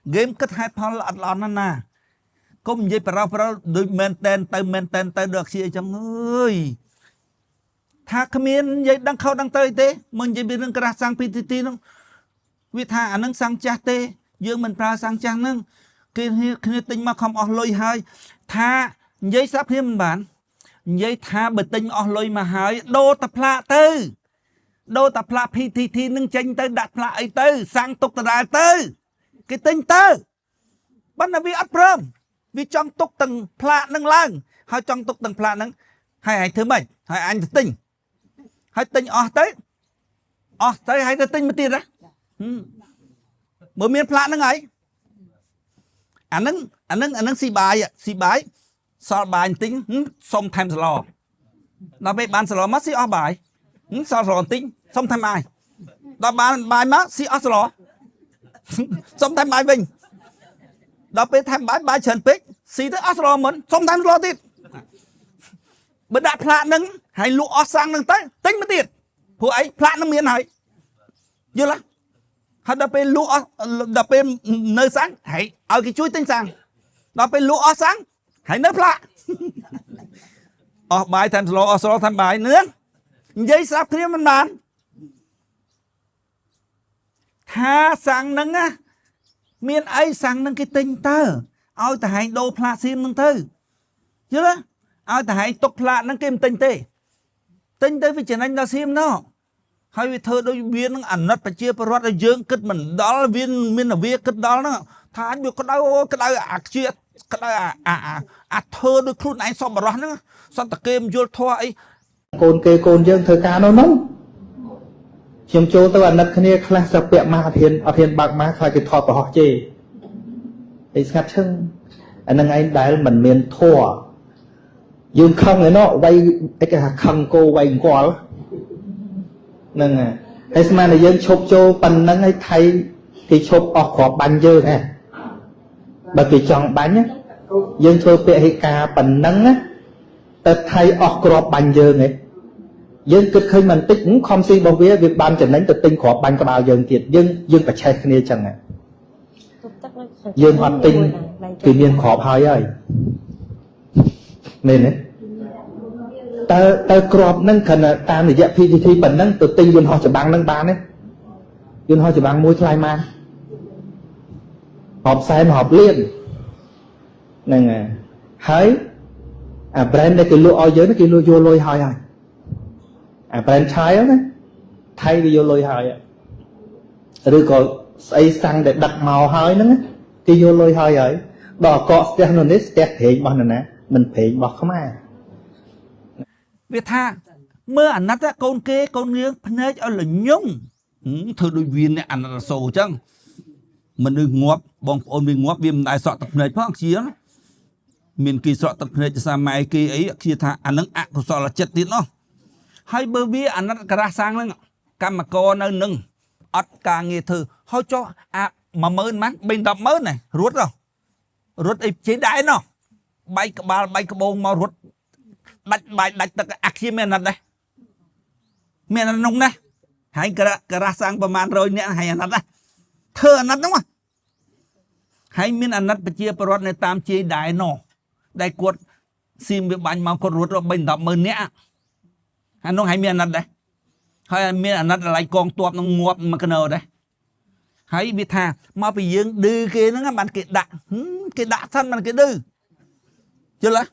game cất hai phao lọt lọt nè cũng vậy bảo đôi men tên được gì trong ơi thà khamiên vậy đang khâu đang tơi thế mình vậy bị đừng cả sang PTT nó vì thà anh đang sang cha tê dương mình ra sang cha nâng kia tinh mà không ở lôi hơi thà giấy sắp hiếm bản giấy thà bật tinh ở lôi mà hơi đô tập lạ tư đô tập lạ PTT nâng tranh tới đặt lại tư sang tục đại tư cái tinh tư bắt là vì ấp rơm vì trong tục từng plạ nâng lang hay trong tục từng plạ nâng hay thứ mày hay anh tinh hay tinh tới hay tinh mà tiền đó mới miền plạ nâng ấy anh nâng xì bài sao bài tính xong thêm sờ nó về bàn sờ mất xì ở bài sao sờ tính xong thêm ai đó bàn bài mất xì ở sờ xong thêm bài mình đó về thêm bài trần pick xì tới ở sờ mình xong thêm sờ tiếp bữa đã plạ nâng hay lụa sang nâng tới tính mà tiềnผู้ấy plạ nâng miền này như là họ đã về lụa đã về nơi sáng hãy ở cái chuối tinh sang đó về lụa sáng hãy nơi plạ bài thêm sờ thêm bài nữa giấy sắp kia mình bàn tha sang nâng á miền ấy sang nâng cái tinh tơ ao tại hành đô plạ sim nâng thư chứ đó ao tại hành tục plạ nâng kim tinh tê vì chuyện anh đã sim nó hay vì thơ đôi viên nó ảnh nó phải chia pro rồi dương kết mình đó là viên miền là viên kết đó nó thà anh được cái đau chia cái đau thơ đôi khuôn anh xong mà nó xong ta kem vô thôi côn dương thơ ca nó nóng chiếm chỗ tôi anh đặt cái này khai sập bẹ ma thiên bạc ma khai cái thọ của họ chê thì sát chân anh đang anh đại mình miền thua dương không ấy nó quay cái khăn cô quay qua nâng à hay xem là dân chụp cho bánh nâng hay thay thì chụp ở khó bánh dơ nè bởi vì chọn bánh á dân chụp bẹ hay cà bánh nâng á ta thay ở khó bánh dơ này dân cực khơi mình tích cũng không xin bao vía việc ban trận đánh tự tinh khó bánh có bao giờ thiệt dân phải chạy cái này chẳng à dân hoạt tinh kỳ miền khó hơi ơi nên đấy ta crop nâng khẩn ta để dạy PTT bẩn nâng tự tinh dân họ chỉ bằng nâng bán đấy dân họ chỉ bằng môi khai man họp sai mà họp liên nâng à hãy brand đây cái lụa ở dưới nó cái lụa vô lôi hơi rồi brand trái đó thay vì vô lôi hơi rồi còn xây xăng để đặt màu hơi nữa cái vô lôi hơi rồi đỏ cọ xe nó nít xe thể bao này nè mình phải bọc không à Việt tha mơ ảnh nát á con kê con riêng phê cho là nhung thưa đôi viên này ảnh là sổ chăng mình đừng ngọt bong ôn mình ngọt viêm đại sọ tập phê phát chia mình kỳ sọ tập phê cho sao mai kỳ ấy khi tha ảnh nâng ạ của sọ là chết tiết nó hay bơ vía ảnh nát cả sang lắm cam mà con nơi nâng ớt ca nghe thư thôi cho mà mơn mắt bên đập mơn này rút ấy chế đáy nó bay cái bông mau rút đặt tất cả khi men đây men nông đây hay cả sangประมาณrồi nè hay nát đây thơ nát đúng không hay miền nátไปchiaประวัติในตามchế đáy nóได้กดซิมไปบันมาคนรถเราเป็นดับมือเนี้ยอันน้องให้miền nát đây hay miền nát lại con tuột nó ngọt mà cái nở đây hay bị thà mà bị dương đưa kia nó bạn cái đạn thân bạn cái đưa chưa là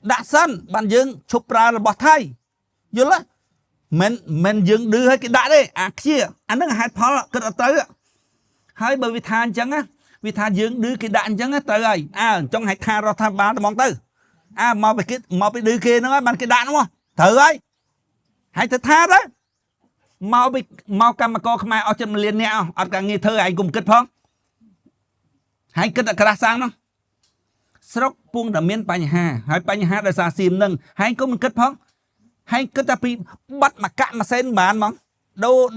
đạn sân bạn dương chụp ra là bỏ thay chưa là mình dương đưa hay cái đạn đấy kia anh nó hai pháo là cái tới hay bởi vì than chẳng á vì than dương đưa cái đạn chẳng á tới rồi trong hai tha ra tha bán mong tư mà bị đưa kia nó bạn cái đạn đúng không thử ấy hãy thử tha đó mau cầm mà co không ai ở trên liền nè ở cả nghe thơ anh cùng kết phong hãy kết là cả sang nó sốc buông đầm miên bánh hà để xả xìm nâng hãy có mình kết phong hãy kết ta bị bắt mà cạn mà sen bán mong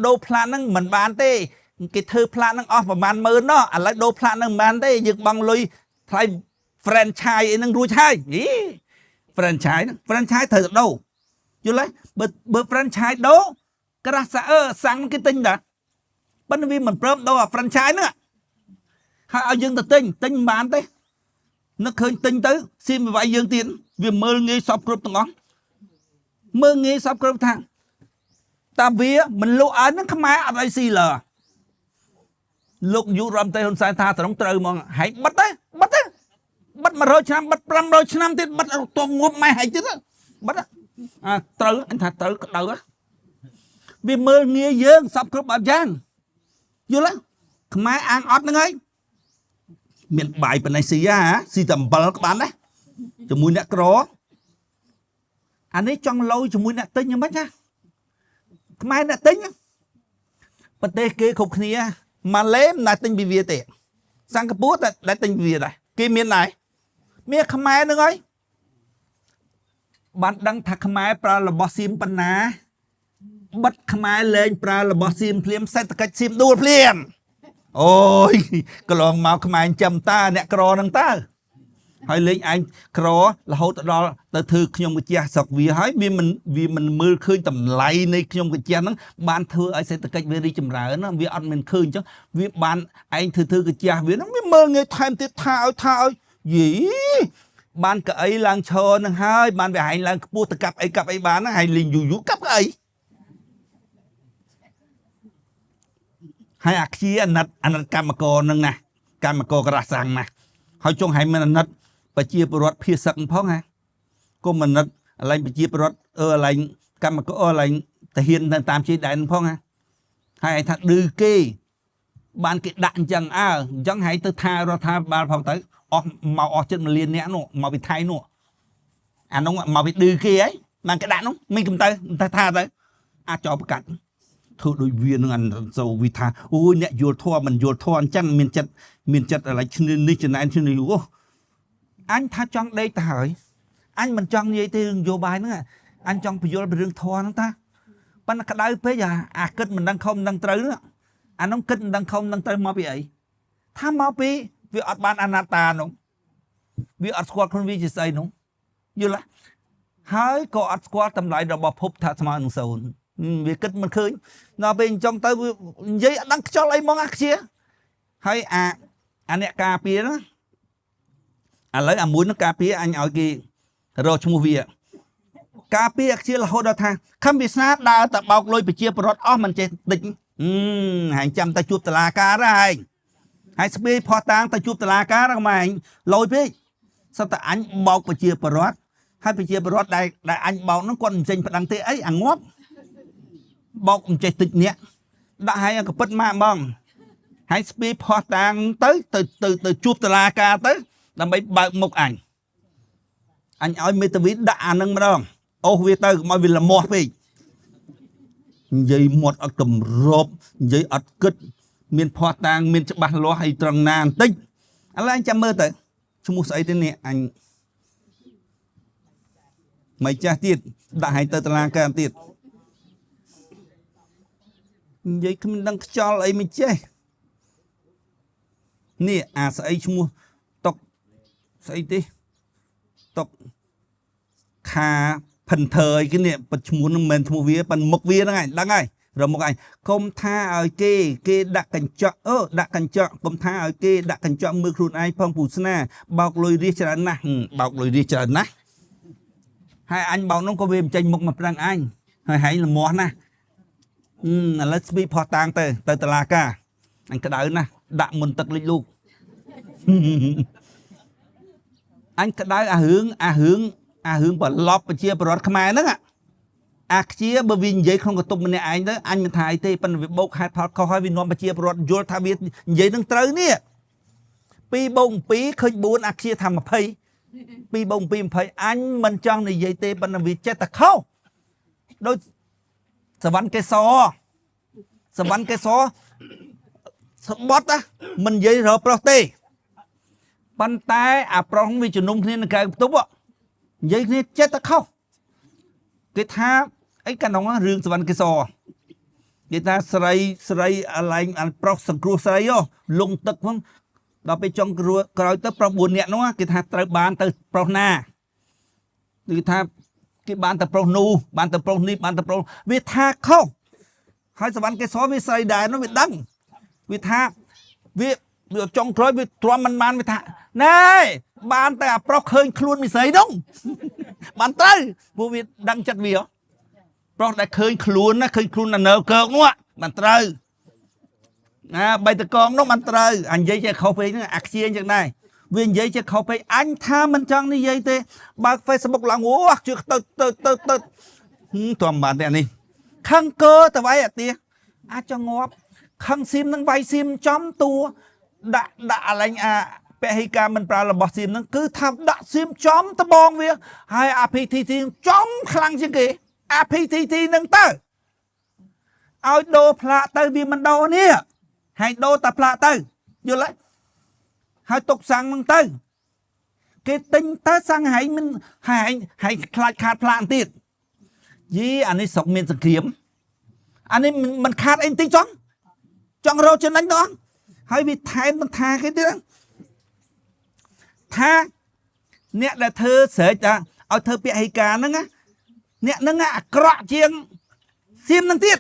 đô plan nâng mình bán tê cái thơ plan nâng off và bán mơn đó lại đô plan nâng bán tê dược bằng lùi thay franchise nâng rùi chai franchise thời đâu chứ lấy bữa franchise đâu cái ra sang cái tinh đã bất vì mình prôm đâu là franchise nữa ហើយឲ្យយើងទៅទិញមិនបានទេនឹកឃើញទិញទៅស៊ីមវាយយើងទៀតវាមើលងាយសពគ្រប់ទាំងអស់មើលងាយសពគ្រប់ថាតាវាមិនលក់ឲ្យនឹងខ្មែរអត់ឲ្យស៊ីលើលោកយុរដ្ឋមន្ត្រីហ៊ុនសែនថាត្រង់ត្រូវហ្មងហែកបិទទៅបិទ100ឆ្នាំបិទ500ឆ្នាំទៀតបិទទងងប់ម៉ែហែកទៀតបិទអាត្រូវអញថាត្រូវក្តៅវាមើលងាយយើងសពគ្រប់បែបយ៉ាងយល់ទេខ្មែរអាងអត់ហ្នឹងហើយមានបាយប៉ុណ្ណេះស៊ីស៊ីតែអំបិលក៏បានដែរជាមួយអ្នកក្រអានេះចង់លោជាមួយអ្នកទិញយ៉ាងម៉េចណាខ្មែរអ្នកទិញប្រទេសគេគ្រប់គ្នាម៉ាឡេមិនដែលទិញពីវាទេសិង្ហបុរីដែលទិញពីវាដែរគេមានដែរមានខ្មែរហ្នឹងហើយបានដឹងថាខ្មែរប្រើរបស់សៀមប៉ុណ្ណាបិទខ្មែរលែងប្រើរបស់សៀមភ្លាមសេដ្ឋកិច្ចសៀមដួលភ្លាមអូយកន្លងមកខ្មែរចាំតាអ្នកក្រហ្នឹងតើហើយលេងឯងក្ររហូតដល់ទៅធ្វើខ្ញុំកាជះស្រុកវាហើយវាមិនមើលឃើញតម្លៃនៃខ្ញុំកាជះហ្នឹងបានធ្វើឲ្យសេដ្ឋកិច្ចវារីកចម្រើនវាអត់មានឃើញអញ្ចឹងវាបានឯងធ្វើកាជះវាហ្នឹងវាមើលងាយថែមទៀតថាឲ្យយីបានកៅអីឡើងឈរហ្នឹងហើយបានវាហែងឡើងខ្ពស់ទៅកាប់អីបានហ្នឹងហើយលេងយូកាប់កៅអីហើយអាខ្ជាអាណិតកម្មករហ្នឹងណាកម្មករក្រាស់សាំងណាហើយចុងហើយមិនអាណិតប្រជាពលរដ្ឋភៀសឹកផងណាគុំអាណិតអលែងប្រជាពលរដ្ឋអលែងកម្មករអលែងតាហ៊ានទៅតាមជ័យដែនផងណាហើយឯថាឌឺគេបានគេដាក់អញ្ចឹងអញ្ចឹងហើយទៅថារដ្ឋាភិបាលផងទៅអស់ជិត1លានអ្នកនោះមកពីថៃនោះអានោះមកពីឌឺគេហីបានគេដាក់នោះមិនកំទៅថាទៅអាចចោលប្រកាសធ្វើដូចវានឹងអានសូវិថាអូយអ្នកយល់ធម៌មិនយល់ធម៌អញ្ចឹងមានចិត្តอะไรឈ្នឿនេះចំណែនឈ្នឿនេះអូអញថាចង់ដេកទៅហើយអញមិនចង់និយាយទេរឿងនយោបាយហ្នឹងអញចង់បញ្យល់ពីរឿងធម៌ហ្នឹងតាប៉ុន្តែក្តៅពេកអាគិតមិនដឹងខុសមិនដឹងត្រូវហ្នឹងអានោះគិតមិនដឹងខុសមិនដឹងត្រូវមកពីអីថាមកពីវាអត់បានអនត្តានោះវាអត់ស្គាល់ខ្លួនវាជាស្អីនោះយល់ទេហើយក៏អត់ស្គាល់តម្លៃរបស់ភពថាស្មើនឹង0វាគិតមិនឃើញដល់ពេលអញ្ចឹងទៅនិយាយអត់ដឹងខ្យល់អីហ្មងអាខ្ជាហើយអាអ្នកការពារណាឥឡូវអាមួយនឹងការពារអញឲ្យគេរកឈ្មោះវាការពារអាខ្ជារហូតដល់ថាខំវាសនាដើរតែបោកលុយប្រជាពលរដ្ឋអស់មិនចេះតិចហើយចាំតែជួបតឡាការហើយស្ពាយផោះតាងទៅជួបតឡាការហ្នឹងម៉ែលុយពេកសិតតែអញបោកប្រជាពលរដ្ឋហើយប្រជាពលរដ្ឋដែលអញបោកហ្នឹងគាត់មិនចេញប្តឹងទេអីអាងាប់បោកមិនចេះតិចអ្នកដាក់ឲ្យកពិតម៉ាក់ហ្មងហើយស្ពាយផោះតាងទៅជួបតឡាការទៅដើម្បីបើកមុខអញឲ្យមេតាវីដាក់អានឹងម្ដងអូសវាទៅកុំឲ្យវាលមាស់ពេកនិយាយមាត់អត់គម្របនិយាយអត់គិតមានផោះតាងមានច្បាស់លាស់ឲ្យត្រង់ណាបន្តិចឥឡូវអញចាំមើលទៅឈ្មោះស្អីទេនេះអញមិនចាស់ទៀតដាក់ឲ្យទៅតឡាការទៀតនិយាយគ្មានដឹងខ្យល់អីមិនចេះនេះអាស្អីឈ្មោះតុកស្អីទេតុកខាផិនធើអីគេនេះបិទឈ្មោះនឹងមិនមែនឈ្មោះវាប៉ុន្តែមុខវាហ្នឹងឯងដឹងហើយរមុខឯងកុំថាឲ្យគេដាក់កញ្ចក់ដាក់កញ្ចក់កុំថាឲ្យគេដាក់កញ្ចក់មើលខ្លួនឯងផងពូស្នាបោកលុយរៀសច្រើនណាស់បោកលុយរៀសច្រើនណាស់ហើយអញបោកនោះក៏វាមិនចេញមុខមកប្រឹងអញហើយហែងលមាស់ណាស់ឥឡូវស្ពីផោះតាងទៅតឡាការអញក្តៅណាស់ដាក់មុនទឹកលិចលូកអញក្តៅអារឿងប្រឡប់ប្រជាពលរដ្ឋខ្មែរហ្នឹងអាខ្ជាបើវានិយាយក្នុងកតុបម្នាក់ឯងទៅអញមិនថាអីទេប៉ុន្តែវាបោកហេតុផលខុសហើយវានាំប្រជាពលរដ្ឋយល់ថាវានិយាយនឹងត្រូវនេះ2 បូក 2ឃើញ4អាខ្ជាថា20 2 បូក 2 20អញមិនចង់និយាយទេប៉ុន្តែវាចិត្តតែខុសដូចសវណ្ណកេសរស្បត់មិននិយាយរកប្រុសទេប៉ុន្តែអាប្រុសវាជំនុំគ្នានៅក្រៅបន្ទប់និយាយគ្នាចិត្តតែខុសគេថាអីកាលនោះរឿងសវណ្ណកេសរគេថាស្រីអាឡែងប្រុសសង្គ្រោះស្រីលងទឹកហ្នឹងដល់ពេលចុងក្រោយទៅប្រុស4នាក់នោះគេថាត្រូវបានទៅប្រុសណាគឺថាគេបានទៅប្រុសនោះបានទៅប្រុសនេះបានទៅប្រុសវាថាខុសហើយសវណ្ណកេសរវាស្រីដែរនោះវាដឹងវាថាវា វាចង់ក្រោយវាទ្រាំមិនបានវាថាណែបានតែអាប្រុសឃើញខ្លួនមិនស្រីនោះបានត្រូវពួកវាដឹងចិត្តវាប្រុសដែលឃើញខ្លួនណាឃើញខ្លួននៅកើកនោះបានត្រូវណាបៃតកងនោះបានត្រូវអញនិយាយចេះខុសពេកហ្នឹងអាខ្ជាអញ្ចឹងដែរវានិយាយចេះខុសពេកអញថាមិនចង់និយាយទេបើក Facebook ឡើងអូជឿទៅទ្រាំបានតែនេះខឹងកើទៅវាយអាទៀអាចចង់ងាប់ខឹងស៊ីមនឹងវាយស៊ីមចំតួដាក់អាឡែងអាពហិការមិនប្រើរបស់ស៊ីមហ្នឹងគឺថាដាក់ស៊ីមចំត្បងវាហើយអា PTT ចំខ្លាំងជាងគេអា PTT ហ្នឹងទៅឲ្យដូរផ្លាកទៅវាមិនដូរនេះហើយដូរតែផ្លាកទៅយល់ទេហើយទុកសាំងហ្នឹងទៅគេទិញទៅសាំងហើយមិនហើយខ្លាចខាតផ្លាកទៀតយីអានេះស្រុកមានសង្គ្រាមអានេះមិនខាតអីតិចចង់រកចំណេញដល់ហើយវាថែមនឹងថាគេទៀតថាអ្នកដែលធ្វើស្រេចឲ្យធ្វើពហិការហ្នឹងអ្នកហ្នឹងអាក្រក់ជាងសៀមហ្នឹងទៀត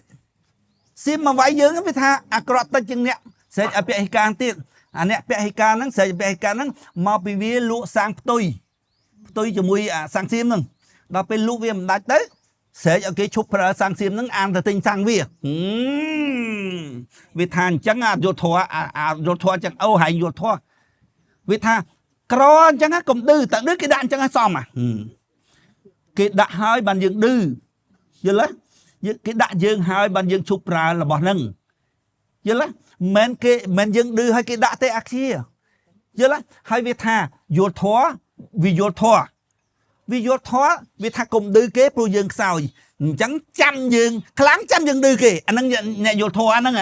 សៀមមកវាយយើងវាថាអាក្រក់តិចជាងអ្នកស្រេចឲ្យពហិការទៀតអាអ្នកពហិការហ្នឹងស្រេចពហិការហ្នឹងមកពីវាលក់សាំងផ្ទុយជាមួយអាសាំងសៀមហ្នឹងដល់ពេលលក់វាមិនដាច់ទៅស្រែកឲ្យគេឈប់ប្រើសាំងសៀមហ្នឹងអានទៅទិញសាំងវាថាអញ្ចឹងអាយល់ធွာយល់ធွာអញ្ចឹងអូហើយយល់ធွာវាថាក្រអញ្ចឹងកុំឌឺតែឌឺគេដាក់អញ្ចឹងឲ្យសមគេដាក់ហើយបានយើងឌឺយល់ទេគេដាក់យើងហើយបានយើងឈប់ប្រើរបស់ហ្នឹងយល់ទេមិនយើងឌឺហើយគេដាក់ទេអាខ្ជាយល់ទេហើយវាថាយល់ធွာវាយល់ធွာវាថាកុំឌឺគេព្រោះយើងខ្សោយអញ្ចឹងចាំយើងខ្លាំងចាំយើងឌឺគេអាហ្នឹងអ្នកយល់ធွာហ្នឹង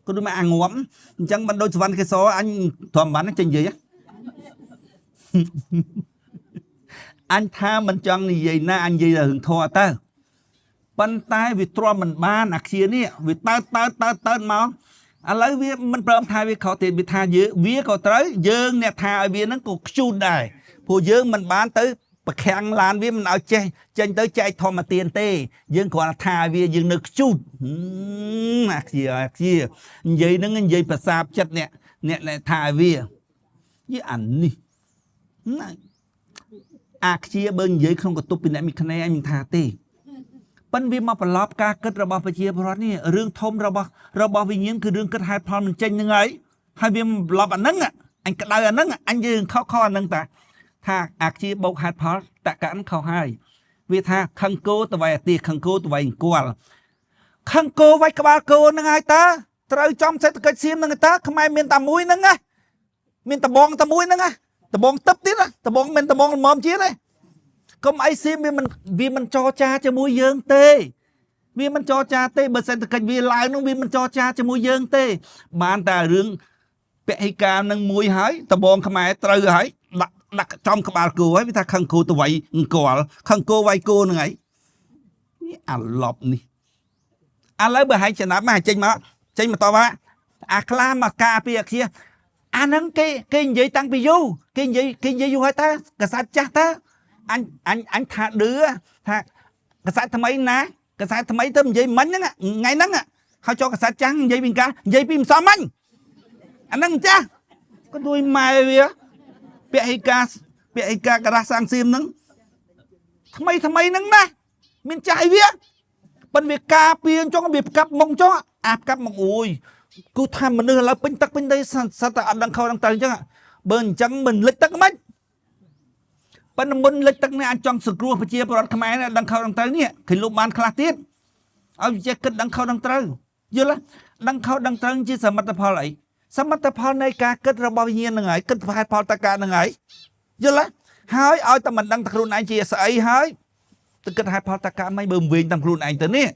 ក៏ដូចមកអាងាប់អញ្ចឹងមិនដូចសវណ្ណកេសរអញធម្មបានចេញនិយាយអញថាមិនចង់និយាយណាអញនិយាយរឿងធွာទៅប៉ុន្តែវាទ្រាំមិនបានអាខ្ជានេះវាតើមកឥឡូវវាមិនព្រមថាវាខុសទេវាថាវាក៏ត្រូវយើងអ្នកថាឲ្យវាហ្នឹងក៏ខ្ជូតដែរព្រោះយើងមិនបានទៅប្រខាំងឡានវាមិនឲ្យចេញទៅចែកធម្មទានទេយើងគ្រាន់តែថាវាយើងនៅខ្ជូតអាខ្ជានិយាយហ្នឹងនិយាយប្រសាទចិត្តអ្នកថាឲ្យវាយីអានេះអាខ្ជាបើនិយាយក្នុងកតុបពីអ្នកមីក្នេអញមិនថាទេប៉ិនវាមកប្រឡប់ការគិតរបស់ប្រជាពលរដ្ឋនេះរឿងធំរបស់វិញ្ញាណគឺរឿងគិតហេតុផលមិនចេញហ្នឹងហើយវាប្រឡប់អាហ្នឹងអញក្តៅអាហ្នឹងអញយើងខុសអាហ្នឹងតាថាអាខ្ជាបោកហេតុផលតកៈខុសហើយវាថាខឹងគោទៅវាយអាទីខឹងគោទៅវាយអង្គលខឹងគោវាយក្បាលគោហ្នឹងហើយតើត្រូវចំសេដ្ឋកិច្ចសៀមហ្នឹងតើខ្មែរមានតែមួយហ្នឹងណាមានដបងតែមួយហ្នឹងណាដបងទឹកទៀតដបងមិនដបងល្មមជាងទេកុំអីសៀមវាមិនចរចាជាមួយយើងទេវាមិនចរចាទេបើសេដ្ឋកិច្ចវាឡើងហ្នឹងវាមិនចរចាជាមួយយើងទេបានតែរឿងពហិការនឹងមួយហើយដបងខ្មែរត្រូវហើយដាក់ចំក្បាលគោហើយវាថាខឹងគោទៅវាយអង្គលខឹងគោវាយគោហ្នឹងហើយនេះអាឡប់នេះឥឡូវបើឲ្យចំណាប់មកចេញមកតបអាខ្លាមកការពីអាគាអាហ្នឹងគេនិយាយតាំងពីយូរគេនិយាយយូរហើយតើកษัតចាស់តើអញថាឌឺថាកษัតថ្មីណាកษัតថ្មីទៅនិយាយមិញហ្នឹងថ្ងៃហ្នឹងហើយចូលកษัតចាស់និយាយពីកានិយាយពីម្សិលមិញអាហ្នឹងចាស់ក៏ដូចម៉ែវាពហិការករាសាំងសៀមហ្នឹងថ្មីហ្នឹងណាមានចាស់អីវាប៉ុន្តែវាការពារចង់វាផ្កាប់មុខចង់អាផ្កាប់មុខអូយគូថាមនុស្សឥឡូវពេញទឹកពេញដីសត្វតែអត់ដឹងខុសដឹងត្រូវអញ្ចឹងបើអញ្ចឹងមិនលិចទឹកមិនប៉ុន្តែមុនលិចទឹកនេះអញចង់សង្គ្រោះប្រជាពលរដ្ឋខ្មែរដឹងខុសដឹងត្រូវនេះឃើញលោកបានខ្លះទៀតឲ្យចេះគិតដឹងខុសដឹងត្រូវយល់ទេដឹងខុសដឹងត្រូវជាសមិទ្ធផលអីសមិទ្ធផលនៃការគិតរបស់វិញ្ញាណហ្នឹងហើយគិតប្រហែលផលតកាហ្នឹងហើយយល់ទេហើយឲ្យតែមិនដឹងតែខ្លួនឯងជាស្អីហើយទៅគិតហេតុផលតកាមិនបើវិញតាមខ្លួនឯងទៅនេះ